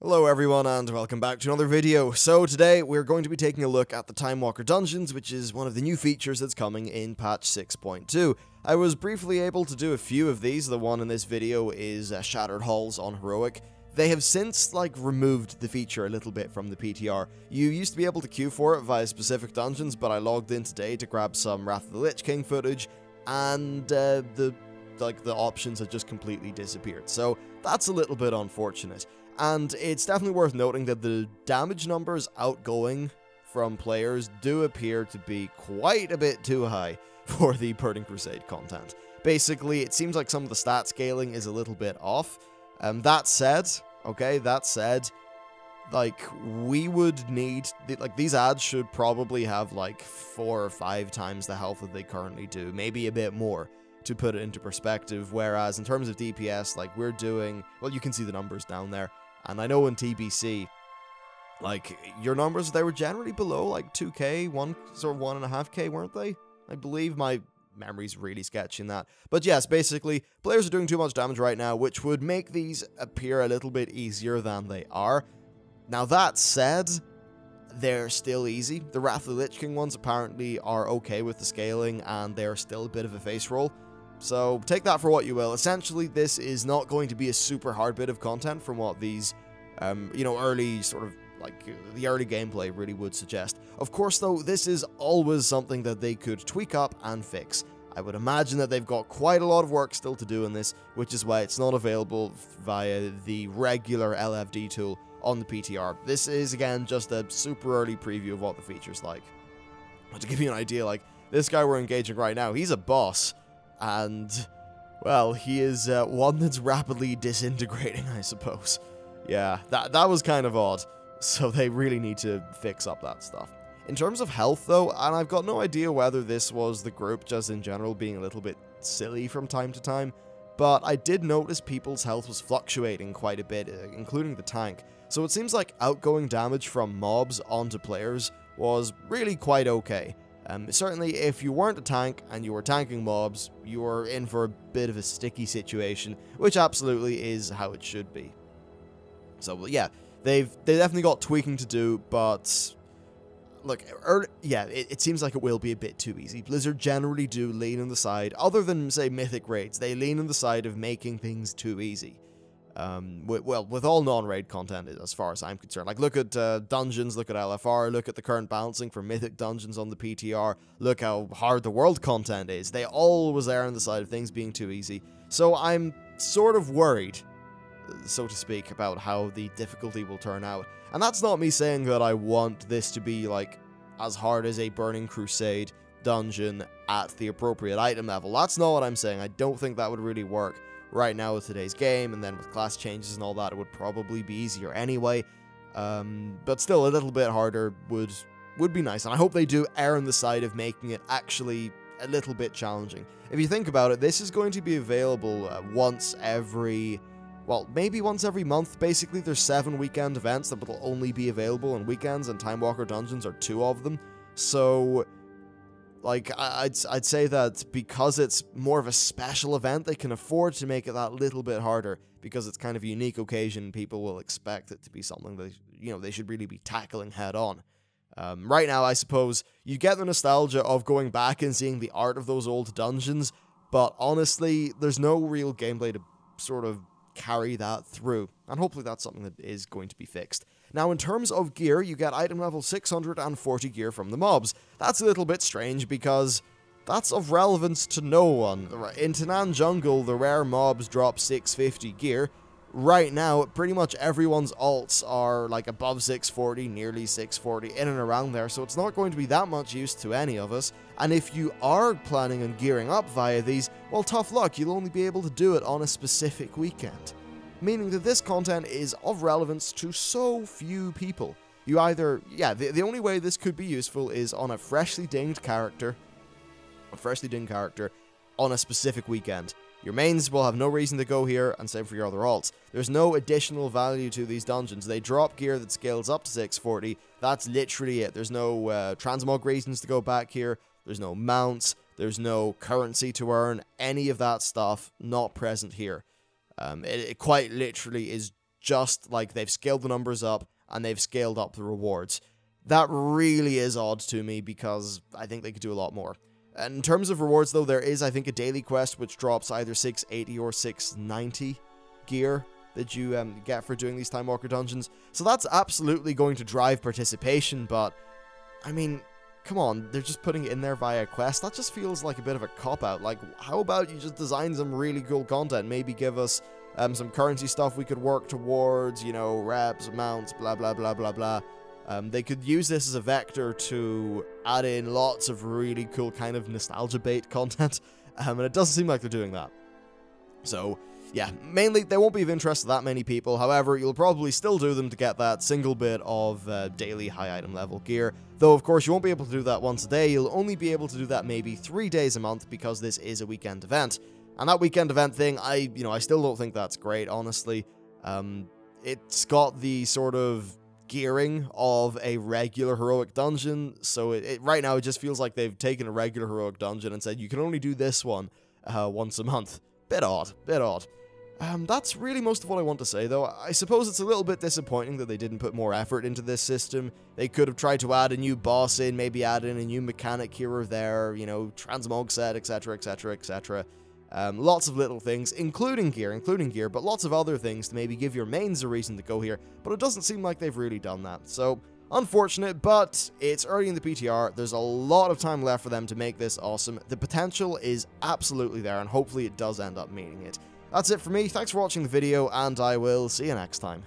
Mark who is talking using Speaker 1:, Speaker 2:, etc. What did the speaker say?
Speaker 1: Hello everyone and welcome back to another video. So today we're going to be taking a look at the Timewalker dungeons, which is one of the new features that's coming in patch 6.2. I was briefly able to do a few of these. The one in this video is Shattered Halls on Heroic. They have since removed the feature a little bit from the PTR. You used to be able to queue for it via specific dungeons, but I logged in today to grab some Wrath of the Lich King footage, and the options had just completely disappeared. So that's a little bit unfortunate. And it's definitely worth noting that the damage numbers outgoing from players do appear to be quite a bit too high for the Burning Crusade content. Basically, it seems like some of the stat scaling is a little bit off. That said, we would need, these ads should probably have 4 or 5 times the health that they currently do, maybe a bit more, to put it into perspective. Whereas in terms of DPS, we're doing, well, you can see the numbers down there. And I know in TBC, your numbers, they were generally below 2k, 1.5k, weren't they? I believe my memory's really sketchy in that. But yes, basically, players are doing too much damage right now, which would make these appear a little bit easier than they are. Now that said, they're still easy. The Wrath of the Lich King ones apparently are okay with the scaling, and they're still a bit of a face roll. So take that for what you will. Essentially, this is not going to be a super hard bit of content from what these, early the early gameplay really would suggest. Of course, though, this is always something that they could tweak up and fix. I would imagine that they've got quite a lot of work still to do in this, which is why it's not available via the regular LFD tool on the PTR. This is, again, just a super early preview of what the feature's like. But to give you an idea, this guy we're engaging right now, he's a boss. And, well, he is one that's rapidly disintegrating, I suppose. Yeah, that was kind of odd. So they really need to fix up that stuff. In terms of health, though, and I've got no idea whether this was the group just in general being a little bit silly from time to time, but I did notice people's health was fluctuating quite a bit, including the tank. So it seems like outgoing damage from mobs onto players was really quite okay. Certainly, if you weren't a tank and you were tanking mobs, you were in for a bit of a sticky situation, which absolutely is how it should be. So, yeah, they definitely got tweaking to do, but look, it seems like it will be a bit too easy. Blizzard generally do lean on the side, other than, say, Mythic raids, they lean on the side of making things too easy. With all non-raid content, as far as I'm concerned. Look at dungeons, look at LFR, look at the current balancing for Mythic dungeons on the PTR, look how hard the world content is. They always err on the side of things being too easy. So I'm sort of worried, so to speak, about how the difficulty will turn out. And that's not me saying that I want this to be, as hard as a Burning Crusade dungeon at the appropriate item level. That's not what I'm saying. I don't think that would really work right now with today's game, and then with class changes and all that, it would probably be easier anyway. But still, a little bit harder would be nice, and I hope they do err on the side of making it actually a little bit challenging. If you think about it, this is going to be available maybe once every month. Basically, there's 7 weekend events that will only be available on weekends, and Timewalker dungeons are 2 of them. So I'd say that because it's more of a special event, they can afford to make it that little bit harder, because it's kind of a unique occasion. People will expect it to be something that, they should really be tackling head on. Right now, I suppose, you get the nostalgia of going back and seeing the art of those old dungeons, but honestly, there's no real gameplay to sort of carry that through, and hopefully that's something that is going to be fixed. Now, in terms of gear, you get item level 640 gear from the mobs. That's a little bit strange, because that's of relevance to no one. In Tanan Jungle, the rare mobs drop 650 gear. Right now, pretty much everyone's alts are above 640, nearly 640, in and around there, so it's not going to be that much use to any of us. And if you are planning on gearing up via these, well, tough luck, you'll only be able to do it on a specific weekend. Meaning that this content is of relevance to so few people. You either, the only way this could be useful is on a freshly dinged character on a specific weekend. Your mains will have no reason to go here, and same for your other alts. There's no additional value to these dungeons. They drop gear that scales up to 640. That's literally it. There's no transmog reasons to go back here. There's no mounts. There's no currency to earn. Any of that stuff not present here. It quite literally is just like they've scaled the numbers up and they've scaled up the rewards. That really is odd to me because I think they could do a lot more. And in terms of rewards, though, there is, I think, a daily quest which drops either 680 or 690 gear that you get for doing these Timewalker dungeons. So that's absolutely going to drive participation, but, I mean, come on, they're just putting it in there via quest. That just feels like a bit of a cop-out. Like, how about you just design some really cool content? Maybe give us some currency stuff we could work towards, you know, reps, mounts, blah, blah, blah, blah, blah. They could use this as a vector to add in lots of really cool kind of nostalgia bait content, and it doesn't seem like they're doing that. So, yeah, mainly they won't be of interest to that many people. However, you'll probably still do them to get that single bit of daily high item level gear. Though, of course, you won't be able to do that once a day. You'll only be able to do that maybe 3 days a month because this is a weekend event. And that weekend event thing, I still don't think that's great, honestly. It's got the sort of gearing of a regular heroic dungeon, so right now it just feels like they've taken a regular heroic dungeon and said you can only do this one once a month. Bit odd. That's really most of what I want to say, though. I suppose it's a little bit disappointing that they didn't put more effort into this system. They could have tried to add a new boss in, maybe add in a new mechanic here or there, you know, transmog set, etc, etc, etc. Lots of little things, including gear, but lots of other things to maybe give your mains a reason to go here, but it doesn't seem like they've really done that. So, unfortunate, but it's early in the PTR, there's a lot of time left for them to make this awesome. The potential is absolutely there, and hopefully it does end up meaning it. That's it for me, thanks for watching the video, and I will see you next time.